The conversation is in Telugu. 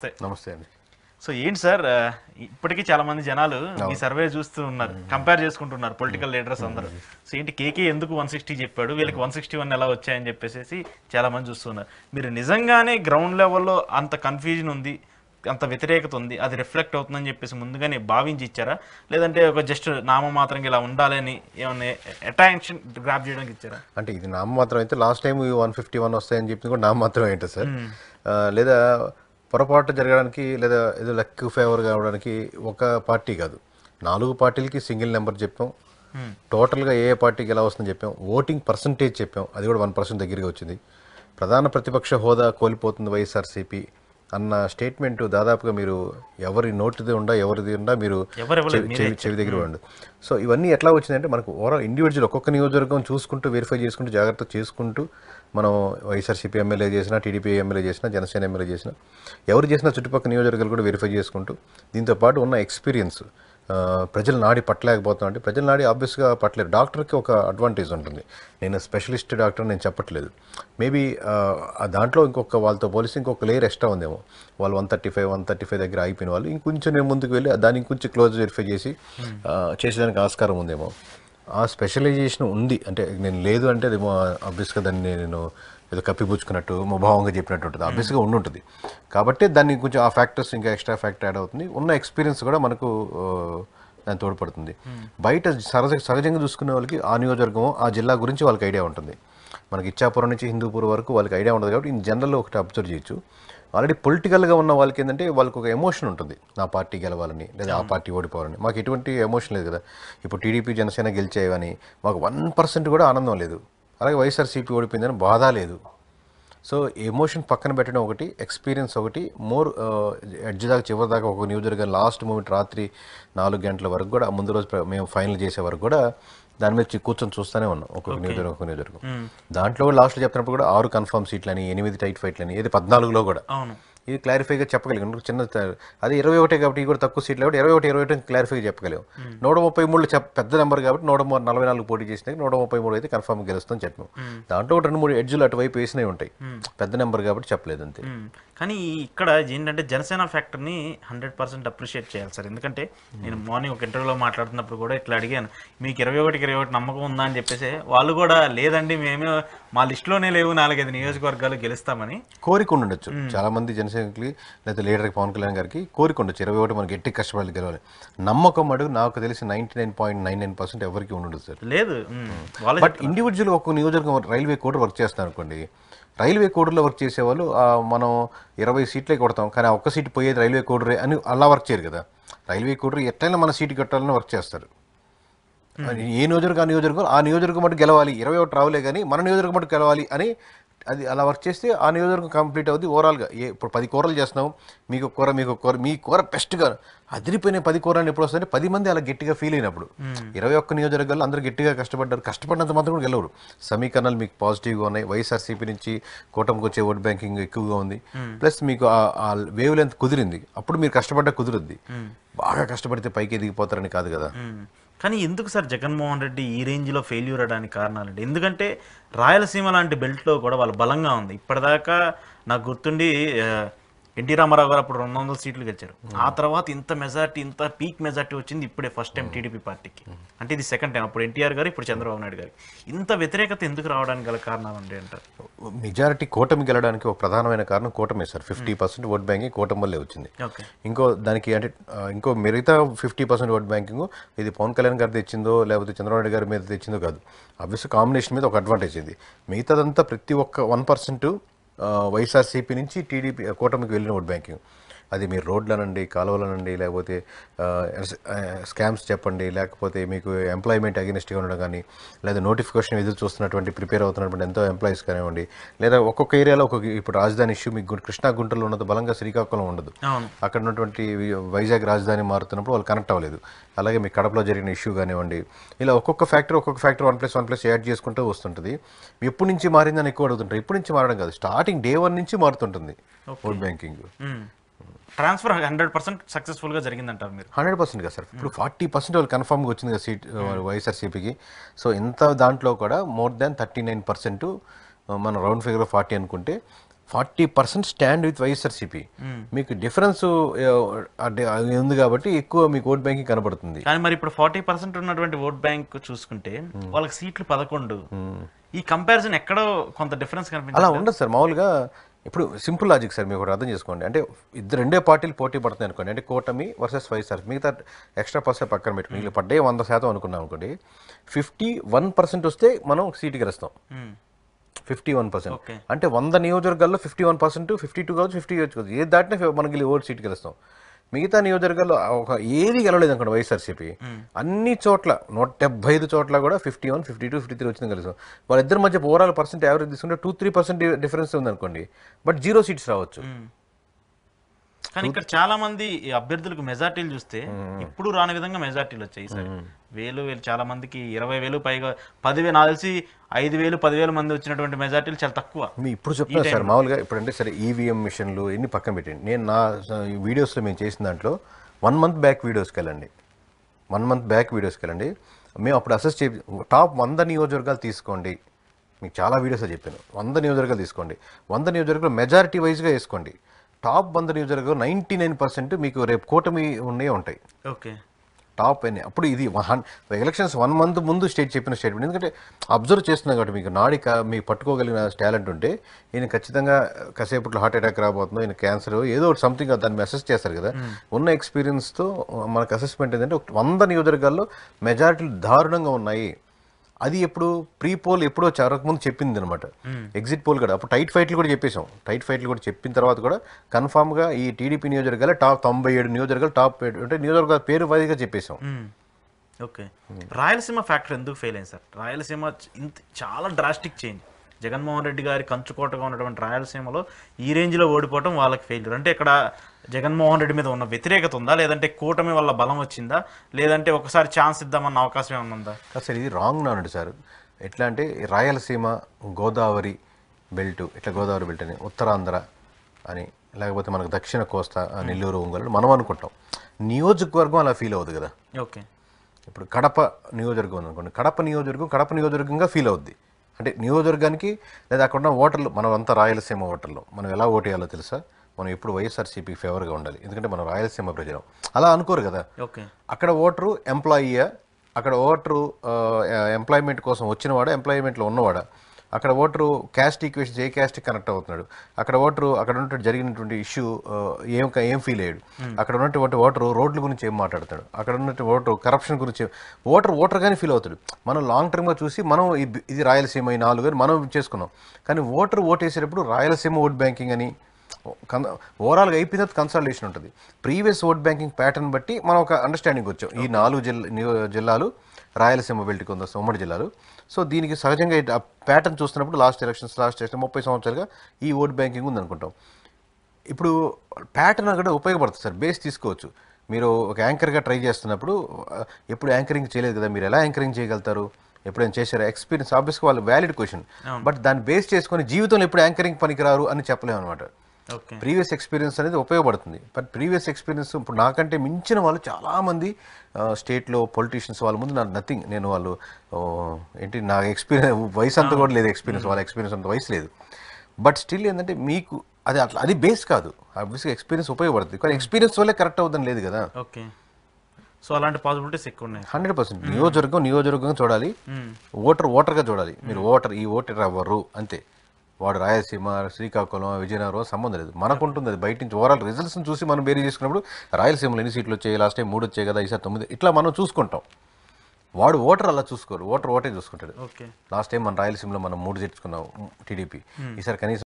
నమస్తే అండి. సో ఏంటి సార్ ఇప్పటికీ చాలా మంది జనాలు మీ సర్వే చూస్తూ ఉన్నారు, కంపేర్ చేసుకుంటున్నారు పొలిటికల్ లీడర్స్ అందరూ. సో ఏంటి కేకే ఎందుకు 160 చెప్పాడు, వీళ్ళకి 161 ఎలా వచ్చాయని చెప్పేసి చాలా మంది చూస్తున్నారు. మీరు నిజంగానే గ్రౌండ్ లెవెల్లో అంత కన్ఫ్యూజన్ ఉంది, అంత వ్యతిరేకత ఉంది, అది రిఫ్లెక్ట్ అవుతుందని చెప్పేసి ముందుగానే భావించి ఇచ్చారా, లేదంటే ఒక జస్ట్ నామమాత్రంగా ఇలా ఉండాలని ఏమన్నా అటెన్షన్ గ్రాప్ చేయడానికి ఇచ్చారా? అంటే ఇది నామమాత్రం అయితే లాస్ట్ టైం 151 వస్తాయని చెప్పింది కూడా నామమాత్రం ఏంటి సార్? లేదా పొరపాటు జరగడానికి లేదా ఏదో లక్ ఫేవర్ కావడానికి ఒక పార్టీ కాదు, 4 పార్టీలకి సింగిల్ నెంబర్ చెప్పాం. టోటల్గా ఏ పార్టీకి ఎలా వస్తుందని చెప్పాం. ఓటింగ్ పర్సంటేజ్ చెప్పాం, అది కూడా 1% దగ్గరగా వచ్చింది. ప్రధాన ప్రతిపక్ష హోదా కోల్పోతుంది వైఎస్ఆర్సీపీ అన్న స్టేట్మెంట్ దాదాపుగా మీరు ఎవరి నోటిది ఉండా ఎవరిది ఉండా మీరు చెవి దగ్గర ఉండు. సో ఇవన్నీ ఎట్లా వచ్చిందంటే మనకు ఓవరాల్ ఇండివిజువల్ ఒక్కొక్క నియోజకవర్గం చూసుకుంటూ వెరిఫై చేసుకుంటూ జాగ్రత్త చేసుకుంటూ మనం వైఎస్ఆర్సీపీ ఎమ్మెల్యే చేసినా, టీడీపీ ఎమ్మెల్యే చేసినా, జనసేన ఎమ్మెల్యే చేసినా, ఎవరు చేసినా చుట్టుపక్కల నియోజకవర్గాలు కూడా వెరిఫై చేసుకుంటూ దీంతోపాటు ఉన్న ఎక్స్పీరియన్స్ ప్రజల నాడి పట్టలేకపోతున్నాం అంటే ప్రజల నాడి ఆబ్వియస్గా పట్టలేరు. డాక్టర్కి ఒక అడ్వాంటేజ్ ఉంటుంది. నేను స్పెషలిస్ట్ డాక్టర్ నేను చెప్పట్లేదు, మేబీ దాంట్లో ఇంకొక వాళ్ళతో పోలిసి ఇంకొక లేయర్ ఎక్స్ట్రా ఉందేమో. వాళ్ళు 135 దగ్గర అయిపోయిన వాళ్ళు ఇంకొంచెం నేను ముందుకు వెళ్ళి దాన్ని ఇంకొంచెం క్లోజ్ వెరిఫై చేసి చేసేదానికి ఆస్కారం ఉందేమో. ఆ స్పెషలైజేషన్ ఉంది అంటే నేను లేదు అంటే అది ఆబ్వియస్గా దాన్ని నేను ఏదో కప్పిపుచ్చుకున్నట్టు ముభావంగా చెప్పినట్టు ఉంటుంది, ఆబ్వియస్గా ఉంటుంది. కాబట్టి దాన్ని కొంచెం ఆ ఫ్యాక్టర్స్ ఇంకా ఎక్స్ట్రా ఫ్యాక్టర్ యాడ్ అవుతుంది. ఉన్న ఎక్స్పీరియన్స్ కూడా మనకు దాన్ని తోడ్పడుతుంది. బయట సహజంగా చూసుకునే వాళ్ళకి ఆ నియోజకవర్గం ఆ జిల్లా గురించి వాళ్ళకి ఐడియా ఉంటుంది. మనకి ఇచ్చాపురం నుంచి హిందూపూర్ వరకు వాళ్ళకి ఐడియా ఉంటుంది. కాబట్టి ఇన్ జనరల్లో ఒకటి అబ్జర్వ్ చేయొచ్చు. ఆల్రెడీ పొలిటికల్గా ఉన్న వాళ్ళకి ఏంటంటే వాళ్ళకి ఒక ఎమోషన్ ఉంటుంది, నా పార్టీ గెలవాలని లేదా ఆ పార్టీ ఓడిపోవాలని. మాకు ఎటువంటి ఎమోషన్ లేదు కదా. ఇప్పుడు టీడీపీ జనసేన గెలిచేవని మాకు 1% కూడా ఆనందం లేదు. అలాగే వైఎస్ఆర్సీపీ ఓడిపోయిందని బాధ లేదు. సో ఎమోషన్ పక్కన పెట్టడం ఒకటి, ఎక్స్పీరియన్స్ ఒకటి, మోర్ ఎడ్జ్ దాకా చివరి దాకా ఒక నియోజకవర్గం లాస్ట్ మూమెంట్ రాత్రి 4 గంటల వరకు కూడా ముందు రోజు మేము ఫైనల్ చేసే వరకు కూడా దాని మీద కూర్చొని చూస్తూనే ఉన్నాం. ఒక్కొక్క నియోజకవర్గం దాంట్లో కూడా లాస్ట్లో చెప్తున్నప్పుడు కూడా 6 కన్ఫర్మ్ సీట్లని, 8 టైట్ ఫైట్లని, ఏది 14లో కూడా ఇది క్లారిఫైగా చెప్పగలిగాం. చిన్న అది 21 కాబట్టి ఇది కూడా తక్కువ సీట్లు కాబట్టి 21 క్లారిఫైగా చెప్పగలేము. 133 పెద్ద నెంబర్ కాబట్టి 144 పోటీ చేసినా 133 అయితే కన్ఫర్మ్ గెలుస్తుందని చెప్పాము. దాంట్లో 2-3 ఎడ్జులు అటువైపు వేసినవి ఉంటాయి, పెద్ద నెంబర్ కాబట్టి చెప్పలేదు అంతే. కానీ ఇక్కడ ఏంటంటే జనసేన ఫ్యాక్టర్ని 100% అప్రిషియేట్ చేయాలి సార్. ఎందుకంటే నేను మార్నింగ్ ఒక ఇంటర్వ్యూలో మాట్లాడుతున్నప్పుడు కూడా ఇట్లా అడిగాను, మీకు 21 నమ్మకం ఉందా అని చెప్పేసి. వాళ్ళు కూడా లేదండి, మేమే మా లిస్టులోనే లేవు 4-5 నియోజకవర్గాలు గెలుస్తామని. కోరిక ఉండొచ్చు చాలా మంది జనసేనకి లేదా లీడర్కి పవన్ కళ్యాణ్ గారికి కోరిక ఉండొచ్చు 21 మనకి గట్టి కష్టపడి గెలవాలి. నమ్మకం అడుగు నాకు తెలిసి 99.99% ఎవరికి ఉండదు సార్, లేదు. బట్ ఇండివిజువల్ ఒక నియోజకవర్గం రైల్వే కోడ్ వర్క్ చేస్తున్నారు అనుకోండి, రైల్వే కోడ్లో వర్క్ చేసేవాళ్ళు మనం 20 సీట్లే కొడతాం కానీ ఒక్క సీటు పోయేది రైల్వే కోడరే అని అలా వర్క్ చేయరు కదా. రైల్వే కోడరు ఎట్లయినా మన సీటు కట్టాలని వర్క్ చేస్తారు. ఏ నియోజకవర్గం ఆ నియోజకవర్గం మటు గెలవాలి, 21 రావులే కానీ మన నియోజకవర్గం మటు గెలవాలి అని అది అలా వర్క్ చేస్తే ఆ నియోజకవర్గం కంప్లీట్ అవుతుంది. ఓవరాల్గా ఇప్పుడు 10 కూరలు చేస్తున్నాం, మీకు కూర మీ కూర బెస్ట్గా అదిరిపోయిన 10 కూరలు ఎప్పుడు వస్తుందంటే 10 మంది అలా గట్టిగా ఫీల్ అయినప్పుడు. 21 నియోజకవర్గాలు అందరూ గట్టిగా కష్టపడినంత మాత్రం కూడా గెలవరు. సమీకరణాలు మీకు పాజిటివ్గా ఉన్నాయి. వైఎస్ఆర్సీపీ నుంచి కూటమికి వచ్చే ఓట్ బ్యాంకింగ్ ఎక్కువగా ఉంది, ప్లస్ మీకు ఆ వేవ్ లెంత్ కుదిరింది. అప్పుడు మీరు కష్టపడ్డా కుదురుద్ది. బాగా కష్టపడితే పైకి ఎదిగిపోతారని కాదు కదా. కానీ ఎందుకు సార్ జగన్మోహన్ రెడ్డి ఈ రేంజ్లో ఫెయిల్యూర్ అవడానికి కారణాలండి? ఎందుకంటే రాయలసీమ లాంటి బెల్ట్లో కూడా వాళ్ళు బలంగా ఉంది. ఇప్పటిదాకా నాకు గుర్తుండి ఎన్టీ రామారావు గారు అప్పుడు 200 సీట్లు గెలిచారు. ఆ తర్వాత ఇంత మెజార్టీ, ఇంత పీక్ మెజార్టీ వచ్చింది ఇప్పుడే ఫస్ట్ టైం టీడీపీ పార్టీకి. అంటే ఇది సెకండ్ టైం. అప్పుడు ఎన్టీఆర్ గారు, ఇప్పుడు చంద్రబాబు నాయుడు గారు. ఇంత వ్యతిరేకత ఎందుకు రావడానికి గల కారణాలు అంటే అంటారు? మెజారిటీ కూటమి గెలడానికి ఒక ప్రధానమైన కారణం కూటమి సార్. 50% ఓట్ బ్యాంకింగ్ కూటమి వల్లే వచ్చింది. ఇంకో దానికి అంటే ఇంకో మిగతా 50% ఓట్ బ్యాంకింగ్ ఇది పవన్ కళ్యాణ్ గారు తెచ్చిందో లేకపోతే చంద్రబాబు నాయుడు గారి మీద తెచ్చిందో కాదు. ఆబ్వియస్గా కాంబినేషన్ మీద ఒక అడ్వాంటేజ్ ఇది. మిగతాదంతా ప్రతి ఒక్క 1% వైఎస్ఆర్సీపీ నుంచి టీడీపీ కూటమికి వెళ్ళిన ఓట్ బ్యాంకింగ్. అది మీరు రోడ్లనండి, కాలువలనండి, లేకపోతే స్కామ్స్ చెప్పండి, లేకపోతే మీకు ఎంప్లాయ్మెంట్ అగెనిస్ట్గా ఉండడం కానీ, లేదా నోటిఫికేషన్ ఎదురు చూస్తున్నటువంటి ప్రిపేర్ అవుతున్నటువంటి ఎంతో ఎంప్లాయీస్ కానివ్వండి, లేదా ఒక్కొక్క ఏరియాలో ఇప్పుడు రాజధాని ఇష్యూ మీకు కృష్ణా గుంటలో ఉన్నది బలంగా శ్రీకాకుళం ఉండదు. అక్కడ ఉన్నటువంటి వైజాగ్ రాజధాని మారుతున్నప్పుడు వాళ్ళు కనెక్ట్ అవ్వలేదు. అలాగే మీ కడపలో జరిగిన ఇష్యూ కానివ్వండి, ఇలా ఒక్కొక్క ఫ్యాక్టర్ 1+1+ యాడ్ చేసుకుంటూ వస్తుంటుంది. ఎప్పటి నుంచి మారిందని ఎక్కువ అడుగుతుంటారు. ఎప్పటి నుంచి మారడం కాదు, స్టార్టింగ్ డే 1 నుంచి మారుతుంటుంది ఓట్ బ్యాంకింగ్. ట్రాన్స్ఫర్ 100% సక్సెస్ఫుల్గా జరిగిందంటారు మీరు? 100% కదా సార్. ఇప్పుడు 40% వాళ్ళు కన్ఫర్మ్గా వచ్చింది కదా సీట్ వైఎస్ఆర్సీపీకి. సో ఇంత దాంట్లో కూడా మోర్ దాన్ 39% మన రౌండ్ ఫిగర్ 40 అనుకుంటే 40% స్టాండ్ విత్ వైఎస్ఆర్సీపీ. మీకు డిఫరెన్స్ ఉంది కాబట్టి ఎక్కువ మీకు ఓట్ బ్యాంకింగ్ కనబడుతుంది. కానీ మరి ఇప్పుడు 40% ఉన్నటువంటి ఓట్ బ్యాంక్ చూసుకుంటే వాళ్ళకి సీట్లు 11. ఈ కంపారిజన్ ఎక్కడో కొంత డిఫరెన్స్ కనిపించింది. అలా ఉండదు సార్. మామూలుగా ఇప్పుడు సింపుల్ లాజిక్ సార్, మీకు అర్థం చేసుకోండి. అంటే రెండే పార్టీలు పోటీ పడుతున్నాయి అనుకోండి, అంటే కూటమి వర్సెస్ వైఎస్ఆర్, మిగతా ఎక్స్ట్రా పర్సెంట్ పక్కన పెట్టుకుని వీళ్ళు పడ్డే 100% అనుకున్నాం అనుకోండి, 51% వస్తే మనం సీటు గెలుస్తాం. 51% అంటే 100 నియోజకవర్గాల్లో 51%, 52 కావచ్చు, 50 కావచ్చు, ఏది దాటినా మనకి ఓటు సీటు గెలుస్తాం. మిగతా నియోజకవర్గాల్లో ఒక ఏది గెలవలేదు అనుకోండి వైఎస్ఆర్సీపీ, అన్ని చోట్ల 175 చోట్ల కూడా 51, 52, 53 వచ్చింది గెలుస్తాం. వాళ్ళిద్దరి మధ్య ఓవరాల్ పర్సెంట్ యావరేజ్ తీసుకుంటే 2-3% డిఫరెన్స్ ఉందనుకోండి, బట్ 0 సీట్స్ రావచ్చు. కానీ ఇక్కడ చాలా మంది అభ్యర్థులకు మెజార్టీలు చూస్తే ఇప్పుడు రాని విధంగా మెజార్టీలు వచ్చాయి సార్. వేలు చాలా మందికి 20,000 పైగా 10,000, నాకు తెలిసి 5,000, 10,000 మంది వచ్చినటువంటి మెజార్టీలు చాలా తక్కువ. మీ ఇప్పుడు చెప్తాను సార్. మామూలుగా ఇప్పుడు అంటే సరే ఈవీఎం మిషన్లు ఎన్ని పక్కన పెట్టండి, నేను నా వీడియోస్లో మేము చేసిన దాంట్లో 1 month బ్యాక్ వీడియోస్కి వెళ్ళండి, 1 month బ్యాక్ వీడియోస్కి వెళ్ళండి. మేము అప్పుడు అసెస్ టాప్ 100 నియోజకవర్గాలు తీసుకోండి, మీకు చాలా వీడియోస్లో చెప్పాను. 100 నియోజకవర్గాలు తీసుకోండి, 100 నియోజకవర్గాలు మెజారిటీ వైజ్గా వేసుకోండి. టాప్ 100 నియోజకవర్గాలు 99% మీకు రేపు కూటమి ఉంటాయి. ఓకే, టాప్ అని. అప్పుడు ఇది ఎలక్షన్స్ 1 month ముందు చెప్పిన స్టేట్మెంట్. ఎందుకంటే అబ్జర్వ్ చేస్తున్నాం కాబట్టి మీకు నాడిక మీకు పట్టుకోగలిగిన టాలెంట్ ఉంటే ఈయన ఖచ్చితంగా కాసేపట్లో హార్ట్ అటాక్ రాబోతుందో, ఈయన క్యాన్సర్ ఏదో ఒకటి సంథింగ్ దాన్ని అసెస్ చేస్తారు కదా. ఉన్న ఎక్స్పీరియన్స్తో మనకు అసెస్మెంట్ ఏంటంటే 100 నియోజకవర్గాల్లో మెజారిటీలు దారుణంగా ఉన్నాయి. అది ఎప్పుడు ప్రీ పోల్ ఎప్పుడో ముందు చెప్పింది అనమాట, ఎగ్జిట్ పోల్ కూడా. అప్పుడు టైట్ ఫైట్లు కూడా చెప్పేసాం. టైట్ ఫైట్లు కూడా చెప్పిన తర్వాత కూడా కన్ఫామ్గా ఈ టీడీపీ నియోజకవర్గాలు టాప్ 97 నియోజకవర్గాలు టాప్ అంటే నియోజకవర్గాల పేరు వారీగా చెప్పేసాం. ఓకే, రాయలసీమ ఫ్యాక్టర్ ఎందుకు ఫెయిల్ అయింది సార్? రాయలసీమ చాలా డ్రాస్టిక్ చేంజ్. జగన్మోహన్ రెడ్డి గారి కంచుకోటగా ఉన్నటువంటి రాయలసీమలో ఈ రేంజ్లో ఓడిపోవడం వాళ్ళకి ఫెయిల్యూర్. అంటే ఇక్కడ జగన్మోహన్ రెడ్డి మీద ఉన్న వ్యతిరేకత ఉందా, లేదంటే కూటమి వల్ల బలం వచ్చిందా, లేదంటే ఒకసారి ఛాన్స్ ఇద్దామన్న అవకాశం ఏమన్నా ఉందా? సార్ ఇది రాంగ్ నానండి సార్. ఎట్లా అంటే రాయలసీమ, గోదావరి బెల్ట్, ఇట్లా గోదావరి బెల్ట్ అని, ఉత్తరాంధ్ర అని, లేకపోతే మనకు దక్షిణ కోస్తా, నెల్లూరు, ఒంగోలు మనం అనుకుంటాం. నియోజకవర్గం అలా ఫీల్ అవుతుంది కదా. ఓకే, ఇప్పుడు కడప నియోజకవర్గం అనుకోండి, కడప నియోజకవర్గంగా ఫీల్ అవుద్ది. అంటే నియోజకవర్గానికి లేదా అక్కడ ఉన్న ఓటర్లు, మనం అంతా రాయలసీమ ఓటర్లు, మనం ఎలా ఓటు వేయాలో తెలుసా? మనం ఎప్పుడు వైఎస్ఆర్సీపీ ఫేవర్గా ఉండాలి, ఎందుకంటే మనం రాయలసీమ ప్రజలు. అలా అనుకోరు కదా. ఓకే, అక్కడ ఓటరు ఎంప్లాయీయా, అక్కడ ఓటరు ఎంప్లాయ్మెంట్ కోసం వచ్చినవాడా, ఎంప్లాయ్మెంట్లో ఉన్నవాడా, అక్కడ ఓటరు క్యాస్ట్ ఈక్వేషన్స్ ఏ క్యాస్ట్కి కనెక్ట్ అవుతున్నాడు, అక్కడ ఓటరు అక్కడ ఉన్నటువంటి జరిగినటువంటి ఇష్యూ ఏం ఫీల్ అయ్యాడు, అక్కడ ఉన్నటువంటి ఓటరు రోడ్ల గురించి ఏం మాట్లాడతాడు, అక్కడ ఉన్నటువంటి ఓటరు కరప్షన్ గురించి ఓటర్గానే ఫీల్ అవుతాడు. మనం లాంగ్ టర్మ్గా చూసి మనం ఇది రాయలసీమ ఈ 4 అని మనం చేసుకున్నాం. కానీ ఓటు వేసేటప్పుడు రాయలసీమ ఓట్ బ్యాంకింగ్ అని ఓవరాల్గా అయిపోయిన తర్వాత కన్సల్టేషన్ ఉంటుంది. ప్రీవియస్ ఓట్ బ్యాంకింగ్ ప్యాటర్న్ బట్టి మనం ఒక అండర్స్టాండింగ్ వచ్చాం. ఈ 4 జిల్లాలు రాయలసీమ బెల్ట్కి ఉంది, ఉమ్మడి జిల్లాలు. సో దీనికి సహజంగా ఆ ప్యాటర్న్ చూస్తున్నప్పుడు లాస్ట్ ఎలక్షన్ 30 సంవత్సరాలుగా ఈ ఓట్ బ్యాంకింగ్ ఉంది అనుకుంటాం. ఇప్పుడు ప్యాటర్న్ కూడా ఉపయోగపడుతుంది సార్. బేస్ తీసుకోవచ్చు. మీరు ఒక యాంకర్గా ట్రై చేస్తున్నప్పుడు ఎప్పుడు యాంకరింగ్ చేయలేదు కదా, మీరు ఎలా యాంకరింగ్ చేయగలుగుతారు? ఎప్పుడైనా చేశారా? ఎక్స్పీరియన్స్ ఆబ్వియస్గా వాళ్ళు వ్యాలిడ్ క్వశ్చన్, బట్ దాన్ని బేస్ చేసుకొని జీవితంలో ఎప్పుడు యాంకరింగ్ పనికిరారు అని చెప్పలేము అనమాట. ప్రీవియస్ ఎక్స్పీరియన్స్ అనేది ఉపయోగపడుతుంది. బట్ ప్రీవియస్ ఎక్స్పీరియన్స్ ఇప్పుడు నాకంటే మించిన వాళ్ళు చాలామంది స్టేట్లో పొలిటీషియన్స్ వాళ్ళ ముందు నాకు నథింగ్. నేను వాళ్ళు ఏంటి నా ఎక్స్పీరియన్స్ వయసు అంతా కూడా లేదు, వాళ్ళ ఎక్స్పీరియన్స్ అంత వయసు లేదు. బట్ స్టిల్ ఏంటంటే మీకు అది బేస్ కాదు. ఆబ్వియస్గా ఎక్స్పీరియన్స్ ఉపయోగపడుతుంది, కానీ ఎక్స్పీరియన్స్ వల్లే కరెక్ట్ అవుతుందని లేదు కదా. ఓకే, సో అలాంటి పాసిబిలిటీస్ ఎక్కువ ఉన్నాయి. 100% నియోజకవర్గం చూడాలి, ఓటర్గా చూడాలి. మీరు ఈ ఓటర్ ఎవరు అంతే. వాడు రాయలసీమ, శ్రీకాకుళం, విజయనగరం సంబంధం లేదు, మనకుంటుంది. అది బయట నుంచి ఓవరాల్ రిజల్ట్స్ని చూసి మనం బేరీ చేసుకున్నప్పుడు రాయలసీమలో ఎన్ని సీట్లు వచ్చాయి, లాస్ట్ టైం 3 వచ్చాయి కదా, ఈసారి 9, ఇట్లా మనం చూసుకుంటాం. వాడు ఓటర్ అలా చూసుకోరు, ఓటే చూసుకుంటాడు. ఓకే, లాస్ట్ టైం మన రాయలసీమలో మనం 3 తెచ్చుకున్నాం టీడీపీ, ఈసారి కనీసం